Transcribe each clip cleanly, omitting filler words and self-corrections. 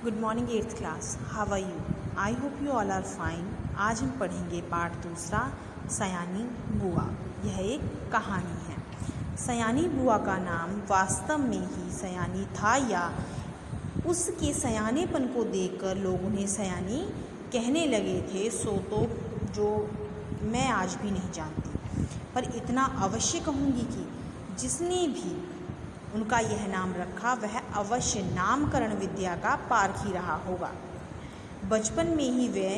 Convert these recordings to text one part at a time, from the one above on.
Good morning eighth class, how are you? I hope you all are fine. आज हम पढ़ेंगे पाठ दूसरा, सयानी बुआ। यह एक कहानी है। सयानी बुआ का नाम वास्तव में ही सयानी था या उसके सयानेपन को देखकर लोग उन्हें सयानी कहने लगे थे, सो तो जो मैं आज भी नहीं जानती। पर इतना अवश्य कहूँगी कि जिसने भी उनका यह नाम रखा वह अवश्य नामकरण विद्या का पारखी रहा होगा। बचपन में ही वह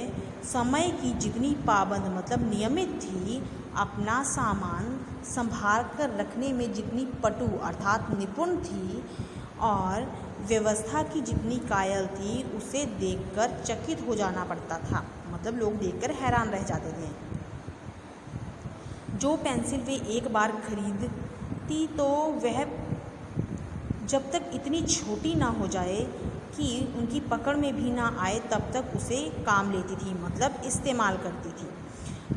समय की जितनी पाबंद मतलब नियमित थी, अपना सामान संभाल कर रखने में जितनी पटु अर्थात निपुण थी और व्यवस्था की जितनी कायल थी, उसे देखकर चकित हो जाना पड़ता था। मतलब लोग देखकर हैरान रह जाते थे। जो पेंसिल वे एक बार खरीदती तो वह जब तक इतनी छोटी ना हो जाए कि उनकी पकड़ में भी ना आए तब तक उसे काम लेती थी, मतलब इस्तेमाल करती थी।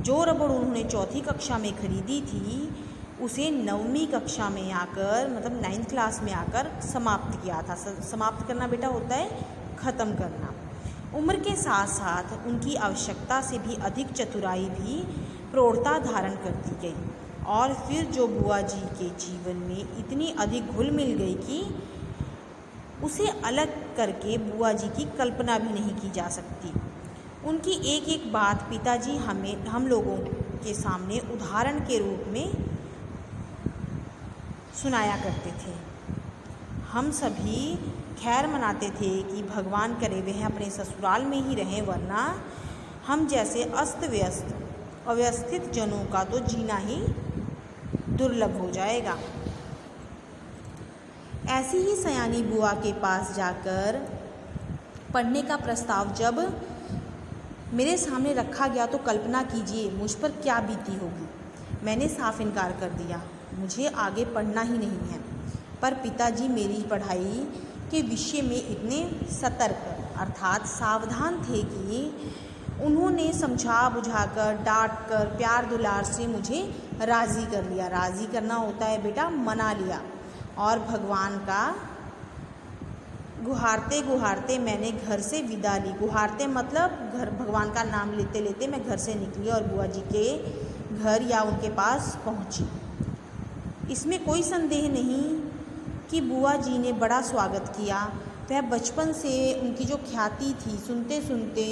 जो रबड़ उन्होंने चौथी कक्षा में खरीदी थी, उसे 9वीं कक्षा में आकर मतलब 9th क्लास में आकर समाप्त किया था। समाप्त करना बेटा होता है ख़त्म करना। उम्र के साथ साथ उनकी आवश्यकता से भी अधिक चतुराई भी प्रौढ़ता धारण करती गई और फिर जो बुआ जी के जीवन में इतनी अधिक घुल मिल गई कि उसे अलग करके बुआ जी की कल्पना भी नहीं की जा सकती। उनकी एक एक बात पिताजी हम लोगों के सामने उदाहरण के रूप में सुनाया करते थे। हम सभी खैर मनाते थे कि भगवान करे वह अपने ससुराल में ही रहें, वरना हम जैसे अव्यवस्थित जनों का तो जीना ही दुर्लभ हो जाएगा। ऐसी ही सयानी बुआ के पास जाकर पढ़ने का प्रस्ताव जब मेरे सामने रखा गया तो कल्पना कीजिए मुझ पर क्या बीती होगी। मैंने साफ इनकार कर दिया, मुझे आगे पढ़ना ही नहीं है। पर पिताजी मेरी पढ़ाई के विषय में इतने सतर्क अर्थात सावधान थे कि उन्होंने समझा बुझाकर डांट कर प्यार दुलार से मुझे राज़ी कर लिया। राज़ी करना होता है बेटा मना लिया। और भगवान का गुहारते गुहारते मैंने घर से विदा ली। गुहारते मतलब घर, भगवान का नाम लेते लेते मैं घर से निकली और बुआ जी के घर या उनके पास पहुंची। इसमें कोई संदेह नहीं कि बुआ जी ने बड़ा स्वागत किया। वह बचपन से उनकी जो ख्याति थी, सुनते सुनते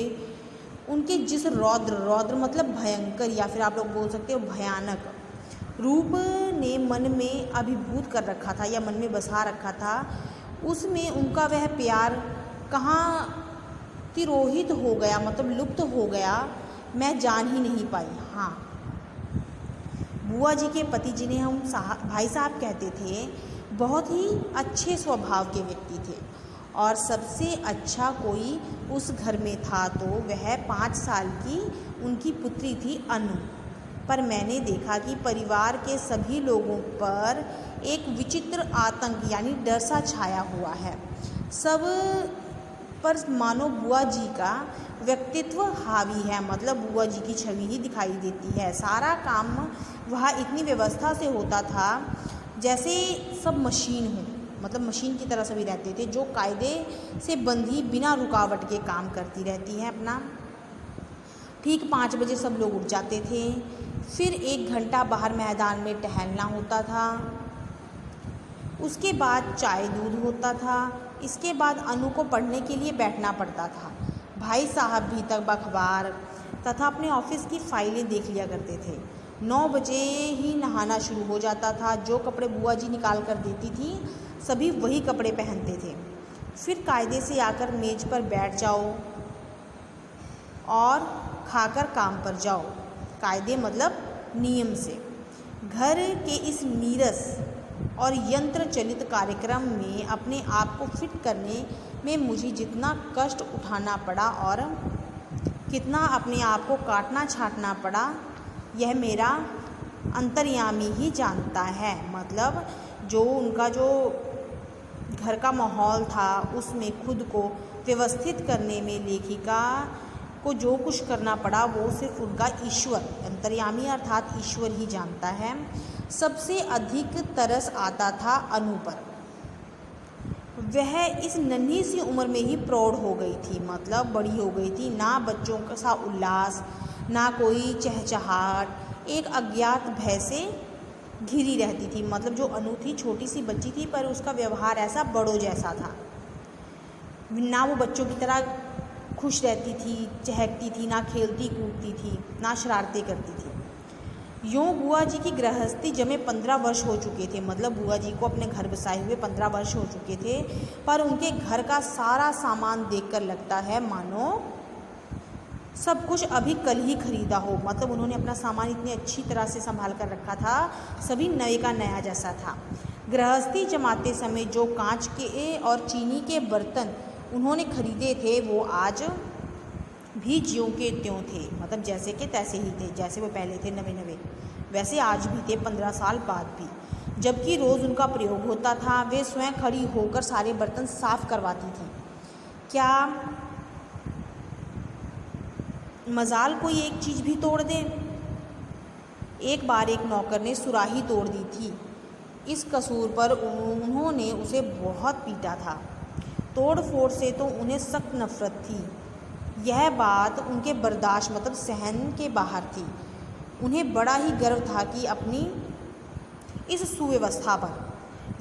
उनके जिस रौद्र मतलब भयंकर या फिर आप लोग बोल सकते हो भयानक रूप ने मन में अभिभूत कर रखा था या मन में बसा रखा था, उसमें उनका वह प्यार कहाँ तिरोहित हो गया मतलब लुप्त हो गया, मैं जान ही नहीं पाई। हाँ, बुआ जी के पति जिन्हें हम भाई साहब कहते थे, बहुत ही अच्छे स्वभाव के व्यक्ति थे और सबसे अच्छा कोई उस घर में था तो वह 5 साल की उनकी पुत्री थी अनु। पर मैंने देखा कि परिवार के सभी लोगों पर एक विचित्र आतंक यानी डर सा छाया हुआ है। सब पर मानो बुआ जी का व्यक्तित्व हावी है, मतलब बुआ जी की छवि ही दिखाई देती है। सारा काम वहाँ इतनी व्यवस्था से होता था जैसे सब मशीन हो, मतलब मशीन की तरह सभी रहते थे, जो कायदे से बंधी बिना रुकावट के काम करती रहती है अपना। ठीक 5 बजे सब लोग उठ जाते थे, फिर 1 घंटा बाहर मैदान में टहलना होता था। उसके बाद चाय दूध होता था। इसके बाद अनु को पढ़ने के लिए बैठना पड़ता था। भाई साहब भी तब अखबार तथा अपने ऑफिस की फाइलें देख लिया करते थे। 9 बजे ही नहाना शुरू हो जाता था। जो कपड़े बुआ जी निकाल कर देती थी सभी वही कपड़े पहनते थे। फिर कायदे से आकर मेज पर बैठ जाओ और खाकर काम पर जाओ। कायदे मतलब नियम से। घर के इस नीरस और यंत्र चलित कार्यक्रम में अपने आप को फिट करने में मुझे जितना कष्ट उठाना पड़ा और कितना अपने आप को काटना छाटना पड़ा, यह मेरा अंतर्यामी ही जानता है। मतलब जो उनका जो घर का माहौल था उसमें खुद को व्यवस्थित करने में लेखिका को जो कुछ करना पड़ा वो सिर्फ उनका ईश्वर अंतर्यामी अर्थात ईश्वर ही जानता है। सबसे अधिक तरस आता था अनु पर। वह इस नन्ही सी उम्र में ही प्रौढ़ हो गई थी, मतलब बड़ी हो गई थी। ना बच्चों का सा उल्लास, ना कोई चहचहाट, एक अज्ञात भय से घिरी रहती थी। मतलब जो अनु थी छोटी सी बच्ची थी, पर उसका व्यवहार ऐसा बड़ों जैसा था। ना वो बच्चों की तरह खुश रहती थी, चहकती थी, ना खेलती कूदती थी, ना शरारतें करती थी। यूँ बुआ जी की गृहस्थी जमे 15 वर्ष हो चुके थे। मतलब बुआ जी को अपने घर बसाए हुए 15 वर्ष हो चुके थे, पर उनके घर का सारा सामान देखकर लगता है मानो सब कुछ अभी कल ही खरीदा हो। मतलब उन्होंने अपना सामान इतनी अच्छी तरह से संभाल कर रखा था, सभी नए का नया जैसा था। गृहस्थी जमाते समय जो कांच के और चीनी के बर्तन उन्होंने खरीदे थे, वो आज भी ज्यों के त्यों थे। मतलब जैसे के तैसे ही थे, जैसे वो पहले थे नवे नवे, वैसे आज भी थे 15 साल बाद भी। जबकि रोज़ उनका प्रयोग होता था। वे स्वयं खड़ी होकर सारे बर्तन साफ करवाती थी। क्या मजाल कोई एक चीज़ भी तोड़ दे। एक बार एक नौकर ने सुराही तोड़ दी थी। इस कसूर पर उन्होंने उसे बहुत पीटा था। तोड़ फोड़ से तो उन्हें सख्त नफरत थी। यह बात उनके बर्दाश्त मतलब सहन के बाहर थी। उन्हें बड़ा ही गर्व था कि अपनी इस सुव्यवस्था पर।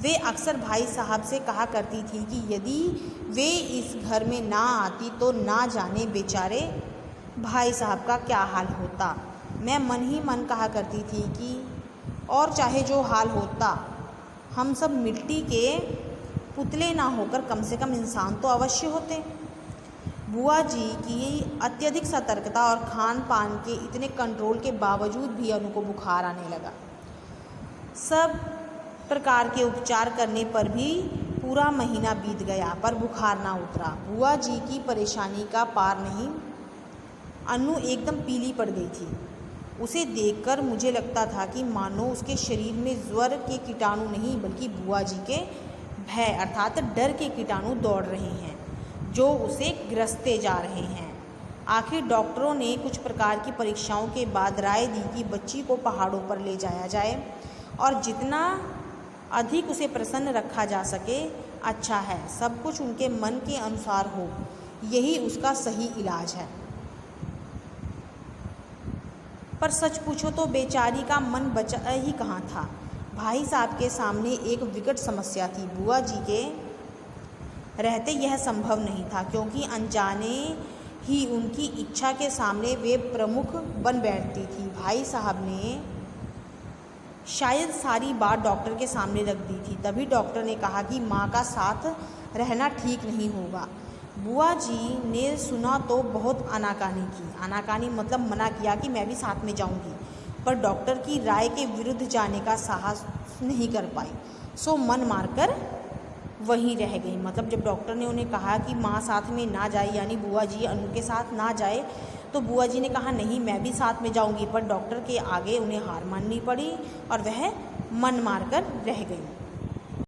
वे अक्सर भाई साहब से कहा करती थी कि यदि वे इस घर में ना आती तो ना जाने बेचारे भाई साहब का क्या हाल होता। मैं मन ही मन कहा करती थी कि और चाहे जो हाल होता, हम सब मिट्टी के पुतले ना होकर कम से कम इंसान तो अवश्य होते। बुआ जी की अत्यधिक सतर्कता और खान पान के इतने कंट्रोल के बावजूद भी अनु को बुखार आने लगा। सब प्रकार के उपचार करने पर भी पूरा महीना बीत गया, पर बुखार ना उतरा। बुआ जी की परेशानी का पार नहीं। अनु एकदम पीली पड़ गई थी। उसे देखकर मुझे लगता था कि मानो उसके शरीर में ज्वर के कीटाणु नहीं, बल्कि बुआ जी के भय अर्थात डर के कीटाणु दौड़ रहे हैं, जो उसे ग्रसते जा रहे हैं। आखिर डॉक्टरों ने कुछ प्रकार की परीक्षाओं के बाद राय दी कि बच्ची को पहाड़ों पर ले जाया जाए और जितना अधिक उसे प्रसन्न रखा जा सके अच्छा है। सब कुछ उनके मन के अनुसार हो, यही उसका सही इलाज है। पर सच पूछो तो बेचारी का मन बचा ही कहाँ था। भाई साहब के सामने एक विकट समस्या थी। बुआ जी के रहते यह संभव नहीं था, क्योंकि अनजाने ही उनकी इच्छा के सामने वे प्रमुख बन बैठती थी। भाई साहब ने शायद सारी बात डॉक्टर के सामने रख दी थी। तभी डॉक्टर ने कहा कि माँ का साथ रहना ठीक नहीं होगा। बुआ जी ने सुना तो बहुत आनाकानी की। आनाकानी मतलब मना किया कि मैं भी साथ में जाऊंगी, पर डॉक्टर की राय के विरुद्ध जाने का साहस नहीं कर पाई, सो मन मारकर वहीं रह गई। मतलब जब डॉक्टर ने उन्हें कहा कि माँ साथ में ना जाए, यानी बुआ जी अनु के साथ ना जाए, तो बुआ जी ने कहा नहीं मैं भी साथ में जाऊंगी, पर डॉक्टर के आगे उन्हें हार माननी पड़ी और वह मन मारकर रह गई।